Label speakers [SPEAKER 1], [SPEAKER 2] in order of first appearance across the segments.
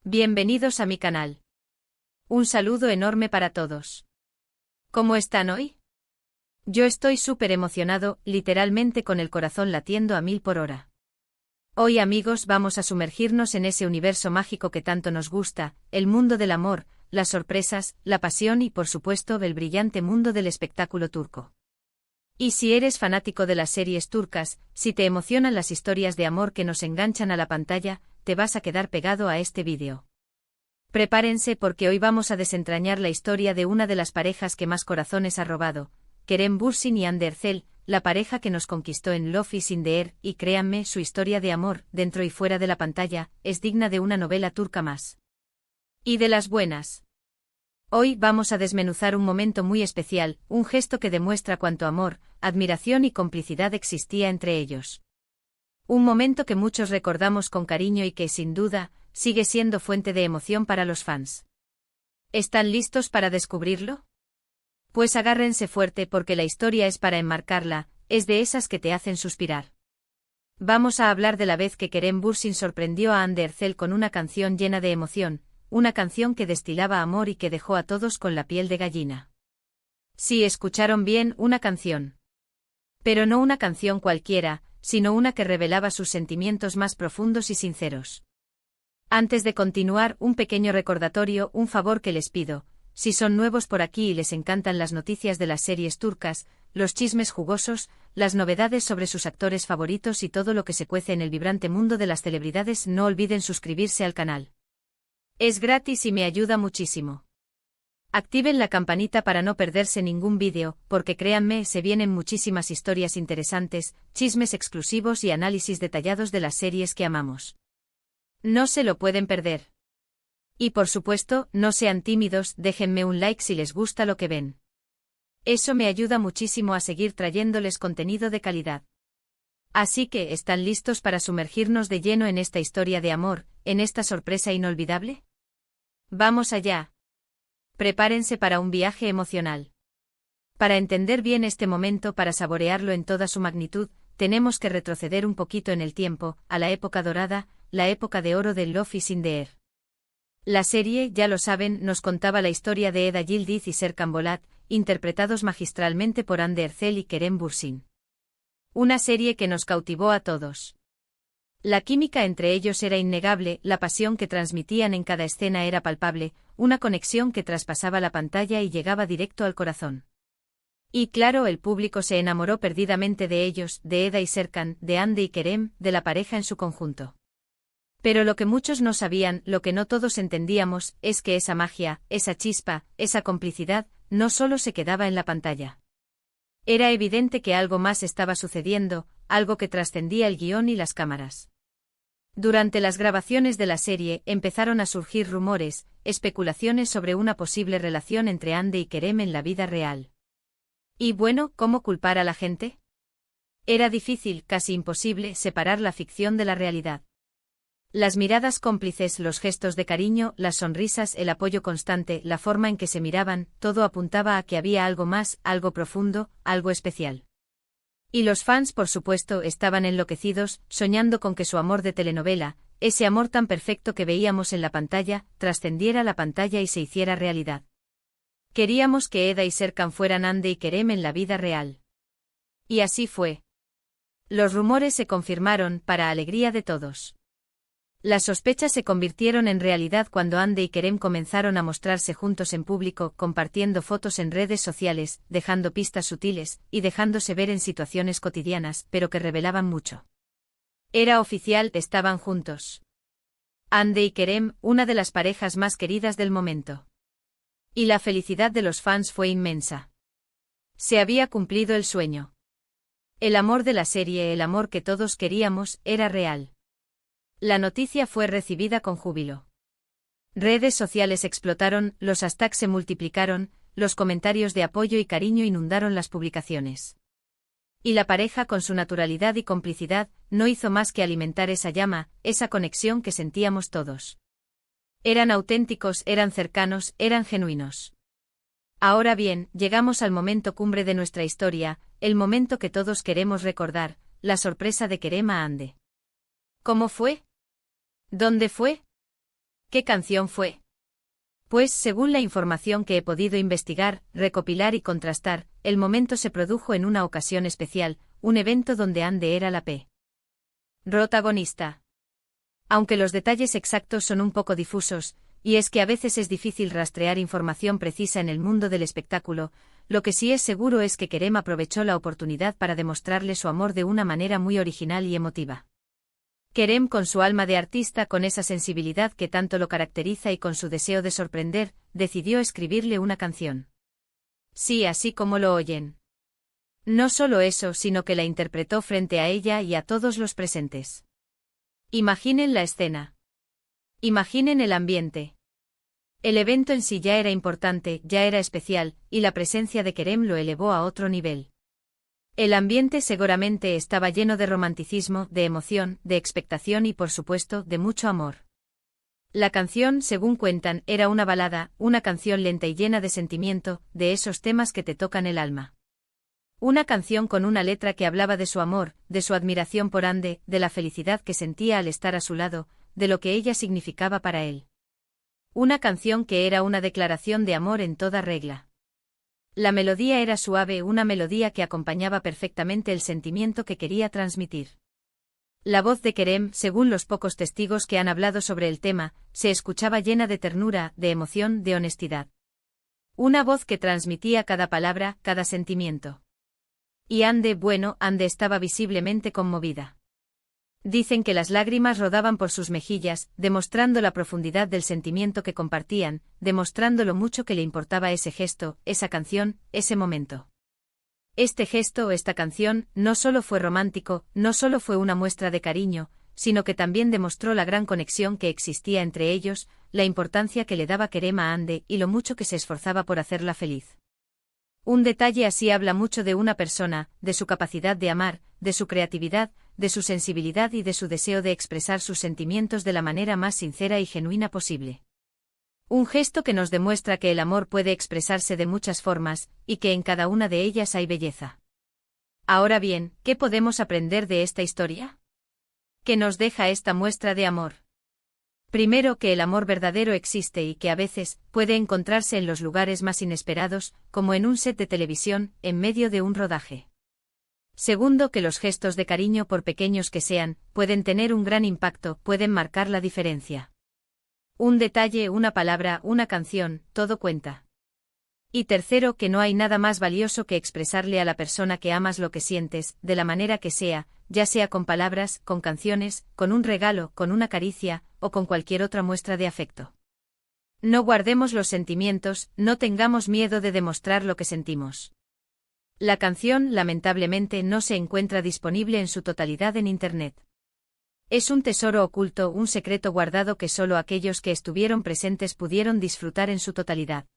[SPEAKER 1] Bienvenidos a mi canal. Un saludo enorme para todos. ¿Cómo están hoy? Yo estoy súper emocionado, literalmente con el corazón latiendo a 1000 por hora. Hoy, amigos, vamos a sumergirnos en ese universo mágico que tanto nos gusta, el mundo del amor, las sorpresas, la pasión y, por supuesto, el brillante mundo del espectáculo turco. Y si eres fanático de las series turcas, si te emocionan las historias de amor que nos enganchan a la pantalla, te vas a quedar pegado a este vídeo. Prepárense porque hoy vamos a desentrañar la historia de una de las parejas que más corazones ha robado, Kerem Bürsin y Hande Erçel, la pareja que nos conquistó en Love is in the Air, y créanme, su historia de amor, dentro y fuera de la pantalla, es digna de una novela turca más. Y de las buenas. Hoy vamos a desmenuzar un momento muy especial, un gesto que demuestra cuánto amor, admiración y complicidad existía entre ellos. Un momento que muchos recordamos con cariño y que, sin duda, sigue siendo fuente de emoción para los fans. ¿Están listos para descubrirlo? Pues agárrense fuerte porque la historia es para enmarcarla, es de esas que te hacen suspirar. Vamos a hablar de la vez que Kerem Bürsin sorprendió a Hande Erçel con una canción llena de emoción, una canción que destilaba amor y que dejó a todos con la piel de gallina. Sí, escucharon bien, una canción. Pero no una canción cualquiera, sino una que revelaba sus sentimientos más profundos y sinceros. Antes de continuar, un pequeño recordatorio, un favor que les pido: si son nuevos por aquí y les encantan las noticias de las series turcas, los chismes jugosos, las novedades sobre sus actores favoritos y todo lo que se cuece en el vibrante mundo de las celebridades, no olviden suscribirse al canal. Es gratis y me ayuda muchísimo. Activen la campanita para no perderse ningún vídeo, porque créanme, se vienen muchísimas historias interesantes, chismes exclusivos y análisis detallados de las series que amamos. No se lo pueden perder. Y por supuesto, no sean tímidos, déjenme un like si les gusta lo que ven. Eso me ayuda muchísimo a seguir trayéndoles contenido de calidad. Así que, ¿están listos para sumergirnos de lleno en esta historia de amor, en esta sorpresa inolvidable? ¡Vamos allá! Prepárense para un viaje emocional. Para entender bien este momento, para saborearlo en toda su magnitud, tenemos que retroceder un poquito en el tiempo, a la época dorada, la época de oro del Love is in the Air. La serie, ya lo saben, nos contaba la historia de Eda Yildiz y Serkan Bolat, interpretados magistralmente por Hande Erçel y Kerem Bürsin. Una serie que nos cautivó a todos. La química entre ellos era innegable, la pasión que transmitían en cada escena era palpable, una conexión que traspasaba la pantalla y llegaba directo al corazón. Y claro, el público se enamoró perdidamente de ellos, de Eda y Serkan, de Hande y Kerem, de la pareja en su conjunto. Pero lo que muchos no sabían, lo que no todos entendíamos, es que esa magia, esa chispa, esa complicidad, no solo se quedaba en la pantalla. Era evidente que algo más estaba sucediendo, algo que trascendía el guión y las cámaras. Durante las grabaciones de la serie, empezaron a surgir rumores, especulaciones sobre una posible relación entre Hande y Kerem en la vida real. Y bueno, ¿cómo culpar a la gente? Era difícil, casi imposible, separar la ficción de la realidad. Las miradas cómplices, los gestos de cariño, las sonrisas, el apoyo constante, la forma en que se miraban, todo apuntaba a que había algo más, algo profundo, algo especial. Y los fans, por supuesto, estaban enloquecidos, soñando con que su amor de telenovela, ese amor tan perfecto que veíamos en la pantalla, trascendiera la pantalla y se hiciera realidad. Queríamos que Eda y Serkan fueran Hande y Kerem en la vida real. Y así fue. Los rumores se confirmaron, para alegría de todos. Las sospechas se convirtieron en realidad cuando Hande y Kerem comenzaron a mostrarse juntos en público, compartiendo fotos en redes sociales, dejando pistas sutiles, y dejándose ver en situaciones cotidianas, pero que revelaban mucho. Era oficial, estaban juntos. Hande y Kerem, una de las parejas más queridas del momento. Y la felicidad de los fans fue inmensa. Se había cumplido el sueño. El amor de la serie, el amor que todos queríamos, era real. La noticia fue recibida con júbilo. Redes sociales explotaron, los hashtags se multiplicaron, los comentarios de apoyo y cariño inundaron las publicaciones. Y la pareja, con su naturalidad y complicidad, no hizo más que alimentar esa llama, esa conexión que sentíamos todos. Eran auténticos, eran cercanos, eran genuinos. Ahora bien, llegamos al momento cumbre de nuestra historia, el momento que todos queremos recordar, la sorpresa de Kerem a Hande. ¿Cómo fue? ¿Dónde fue? ¿Qué canción fue? Pues, según la información que he podido investigar, recopilar y contrastar, el momento se produjo en una ocasión especial, un evento donde Ande era la protagonista. Aunque los detalles exactos son un poco difusos, y es que a veces es difícil rastrear información precisa en el mundo del espectáculo, lo que sí es seguro es que Kerem aprovechó la oportunidad para demostrarle su amor de una manera muy original y emotiva. Kerem, con su alma de artista, con esa sensibilidad que tanto lo caracteriza y con su deseo de sorprender, decidió escribirle una canción. Sí, así como lo oyen. No solo eso, sino que la interpretó frente a ella y a todos los presentes. Imaginen la escena. Imaginen el ambiente. El evento en sí ya era importante, ya era especial, y la presencia de Kerem lo elevó a otro nivel. El ambiente seguramente estaba lleno de romanticismo, de emoción, de expectación y, por supuesto, de mucho amor. La canción, según cuentan, era una balada, una canción lenta y llena de sentimiento, de esos temas que te tocan el alma. Una canción con una letra que hablaba de su amor, de su admiración por Ande, de la felicidad que sentía al estar a su lado, de lo que ella significaba para él. Una canción que era una declaración de amor en toda regla. La melodía era suave, una melodía que acompañaba perfectamente el sentimiento que quería transmitir. La voz de Kerem, según los pocos testigos que han hablado sobre el tema, se escuchaba llena de ternura, de emoción, de honestidad. Una voz que transmitía cada palabra, cada sentimiento. Y Ande estaba visiblemente conmovida. Dicen que las lágrimas rodaban por sus mejillas, demostrando la profundidad del sentimiento que compartían, demostrando lo mucho que le importaba ese gesto, esa canción, ese momento. Este gesto, esta canción, no solo fue romántico, no solo fue una muestra de cariño, sino que también demostró la gran conexión que existía entre ellos, la importancia que le daba Kerem a Ande y lo mucho que se esforzaba por hacerla feliz. Un detalle así habla mucho de una persona, de su capacidad de amar, de su creatividad, de su sensibilidad y de su deseo de expresar sus sentimientos de la manera más sincera y genuina posible. Un gesto que nos demuestra que el amor puede expresarse de muchas formas, y que en cada una de ellas hay belleza. Ahora bien, ¿qué podemos aprender de esta historia? ¿Qué nos deja esta muestra de amor? Primero, que el amor verdadero existe y que a veces puede encontrarse en los lugares más inesperados, como en un set de televisión, en medio de un rodaje. Segundo, que los gestos de cariño, por pequeños que sean, pueden tener un gran impacto, pueden marcar la diferencia. Un detalle, una palabra, una canción, todo cuenta. Y tercero, que no hay nada más valioso que expresarle a la persona que amas lo que sientes, de la manera que sea, ya sea con palabras, con canciones, con un regalo, con una caricia, o con cualquier otra muestra de afecto. No guardemos los sentimientos, no tengamos miedo de demostrar lo que sentimos. La canción, lamentablemente, no se encuentra disponible en su totalidad en Internet. Es un tesoro oculto, un secreto guardado que solo aquellos que estuvieron presentes pudieron disfrutar en su totalidad.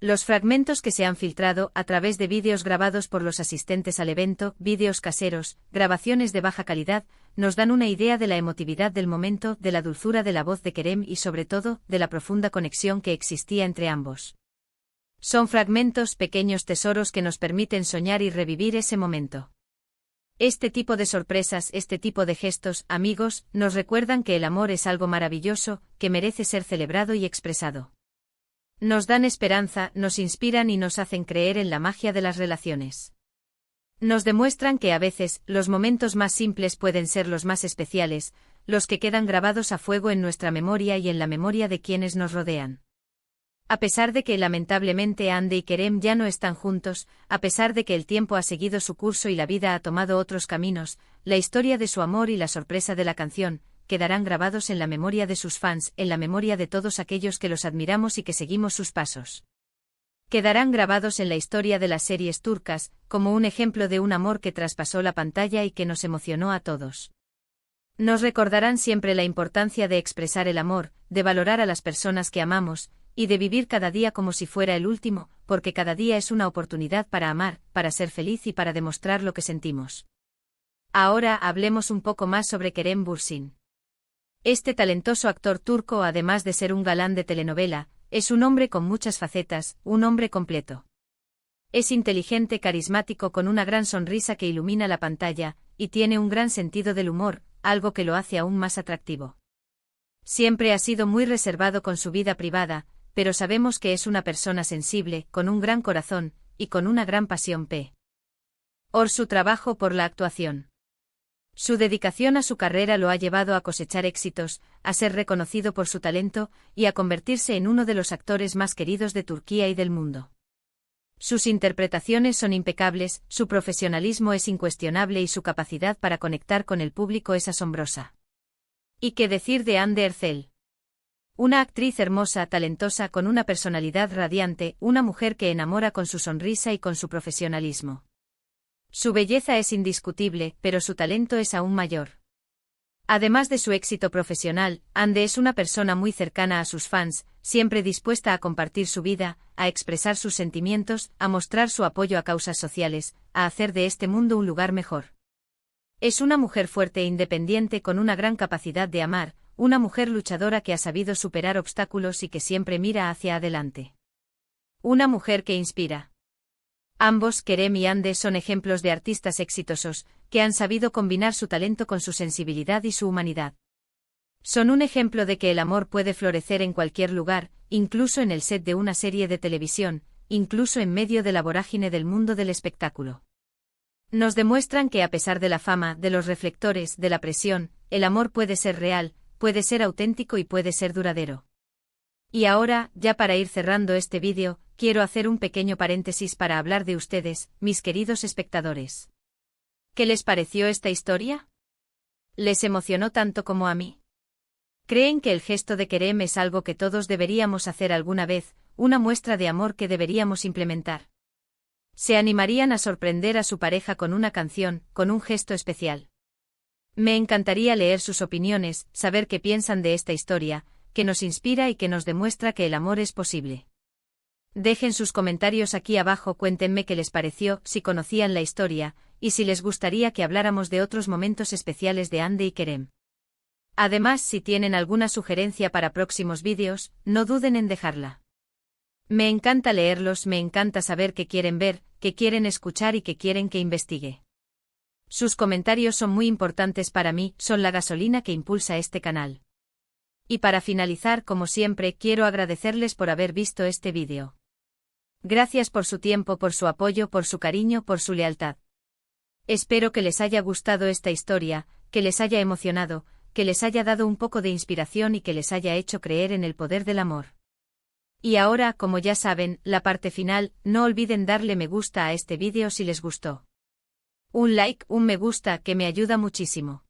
[SPEAKER 1] Los fragmentos que se han filtrado, a través de vídeos grabados por los asistentes al evento, vídeos caseros, grabaciones de baja calidad, nos dan una idea de la emotividad del momento, de la dulzura de la voz de Kerem y sobre todo, de la profunda conexión que existía entre ambos. Son fragmentos, pequeños tesoros que nos permiten soñar y revivir ese momento. Este tipo de sorpresas, este tipo de gestos, amigos, nos recuerdan que el amor es algo maravilloso, que merece ser celebrado y expresado. Nos dan esperanza, nos inspiran y nos hacen creer en la magia de las relaciones. Nos demuestran que a veces, los momentos más simples pueden ser los más especiales, los que quedan grabados a fuego en nuestra memoria y en la memoria de quienes nos rodean. A pesar de que lamentablemente Ande y Kerem ya no están juntos, a pesar de que el tiempo ha seguido su curso y la vida ha tomado otros caminos, la historia de su amor y la sorpresa de la canción quedarán grabados en la memoria de sus fans, en la memoria de todos aquellos que los admiramos y que seguimos sus pasos. Quedarán grabados en la historia de las series turcas, como un ejemplo de un amor que traspasó la pantalla y que nos emocionó a todos. Nos recordarán siempre la importancia de expresar el amor, de valorar a las personas que amamos, y de vivir cada día como si fuera el último, porque cada día es una oportunidad para amar, para ser feliz y para demostrar lo que sentimos. Ahora hablemos un poco más sobre Kerem Bürsin. Este talentoso actor turco, además de ser un galán de telenovela, es un hombre con muchas facetas, un hombre completo. Es inteligente, carismático, con una gran sonrisa que ilumina la pantalla, y tiene un gran sentido del humor, algo que lo hace aún más atractivo. Siempre ha sido muy reservado con su vida privada, pero sabemos que es una persona sensible, con un gran corazón, y con una gran pasión por su trabajo por la actuación. Su dedicación a su carrera lo ha llevado a cosechar éxitos, a ser reconocido por su talento, y a convertirse en uno de los actores más queridos de Turquía y del mundo. Sus interpretaciones son impecables, su profesionalismo es incuestionable y su capacidad para conectar con el público es asombrosa. ¿Y qué decir de Hande Erçel? Una actriz hermosa, talentosa, con una personalidad radiante, una mujer que enamora con su sonrisa y con su profesionalismo. Su belleza es indiscutible, pero su talento es aún mayor. Además de su éxito profesional, Hande es una persona muy cercana a sus fans, siempre dispuesta a compartir su vida, a expresar sus sentimientos, a mostrar su apoyo a causas sociales, a hacer de este mundo un lugar mejor. Es una mujer fuerte e independiente con una gran capacidad de amar, una mujer luchadora que ha sabido superar obstáculos y que siempre mira hacia adelante. Una mujer que inspira. Ambos, Kerem y Hande, son ejemplos de artistas exitosos, que han sabido combinar su talento con su sensibilidad y su humanidad. Son un ejemplo de que el amor puede florecer en cualquier lugar, incluso en el set de una serie de televisión, incluso en medio de la vorágine del mundo del espectáculo. Nos demuestran que a pesar de la fama, de los reflectores, de la presión, el amor puede ser real, puede ser auténtico y puede ser duradero. Y ahora, ya para ir cerrando este vídeo, quiero hacer un pequeño paréntesis para hablar de ustedes, mis queridos espectadores. ¿Qué les pareció esta historia? ¿Les emocionó tanto como a mí? ¿Creen que el gesto de Kerem es algo que todos deberíamos hacer alguna vez, una muestra de amor que deberíamos implementar? ¿Se animarían a sorprender a su pareja con una canción, con un gesto especial? Me encantaría leer sus opiniones, saber qué piensan de esta historia, que nos inspira y que nos demuestra que el amor es posible. Dejen sus comentarios aquí abajo, cuéntenme qué les pareció, si conocían la historia, y si les gustaría que habláramos de otros momentos especiales de Hande y Kerem. Además, si tienen alguna sugerencia para próximos vídeos, no duden en dejarla. Me encanta leerlos, me encanta saber qué quieren ver, qué quieren escuchar y qué quieren que investigue. Sus comentarios son muy importantes para mí, son la gasolina que impulsa este canal. Y para finalizar, como siempre, quiero agradecerles por haber visto este vídeo. Gracias por su tiempo, por su apoyo, por su cariño, por su lealtad. Espero que les haya gustado esta historia, que les haya emocionado, que les haya dado un poco de inspiración y que les haya hecho creer en el poder del amor. Y ahora, como ya saben, la parte final, no olviden darle me gusta a este vídeo si les gustó. Un like, un me gusta, que me ayuda muchísimo.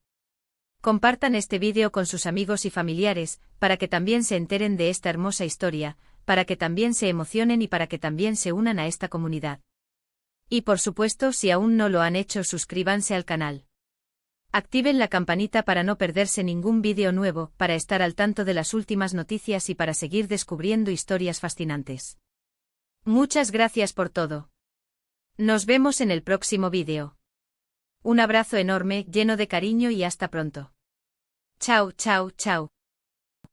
[SPEAKER 1] Compartan este vídeo con sus amigos y familiares, para que también se enteren de esta hermosa historia, para que también se emocionen y para que también se unan a esta comunidad. Y por supuesto, si aún no lo han hecho, suscríbanse al canal. Activen la campanita para no perderse ningún vídeo nuevo, para estar al tanto de las últimas noticias y para seguir descubriendo historias fascinantes. Muchas gracias por todo. Nos vemos en el próximo vídeo. Un abrazo enorme, lleno de cariño y hasta pronto. Chao, chao, chao.